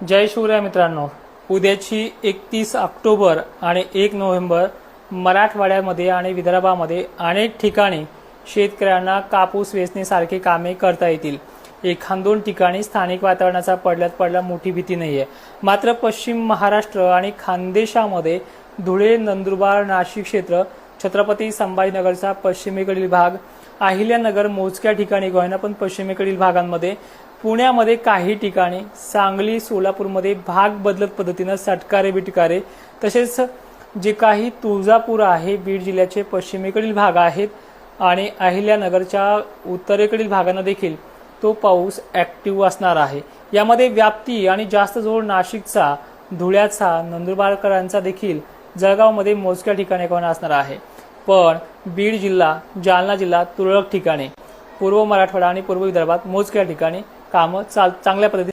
जय शिवराय मित्रांनो, उद्याची 31 ऑक्टोबर आणि 1 नोव्हेंबर मराठवाड्यामध्ये आणि विदर्भामध्ये अनेक ठिकाणी शेतकऱ्यांना कापूस वेचणीसारखी कामे करता येतील। एखाद-दोन ठिकाणी स्थानिक वातावरणाचा पडला मोठी भीती नाहीये। मात्र पश्चिम महाराष्ट्र आणि खानदेशामध्ये धुळे, नंदुरबार, नाशिक क्षेत्र, छत्रपती संभाजीनगरचा पश्चिमेकडील भाग, अहिल्यानगर मोजक्या ठिकाणी गोयना पण पश्चिमेकडील भागांमध्ये, पुण्यामध्ये काही ठिकाणी, सांगली, सोलापूरमध्ये भाग बदलत पद्धतीने सटकारे बिटकारे, तसेच जे काही तुळजापूर आहे, बीड जिल्ह्याचे पश्चिमेकडील भाग आहेत आणि अहिल्यानगरच्या उत्तरेकडील भागांना देखील तो पाऊस ऍक्टिव्ह असणार आहे। यामध्ये व्याप्ती आणि जास्त जोर नाशिकचा, धुळ्याचा, नंदुरबारकरांचा देखील जळगावमध्ये मोजक्या ठिकाणी कोण असणार आहे। पण बीड जिल्हा, जालना जिल्हा तुरळक ठिकाणी, पूर्व मराठवाडा आणि पूर्व विदर्भात मोजक्या ठिकाणी कामं चांगल्या पद्धतीने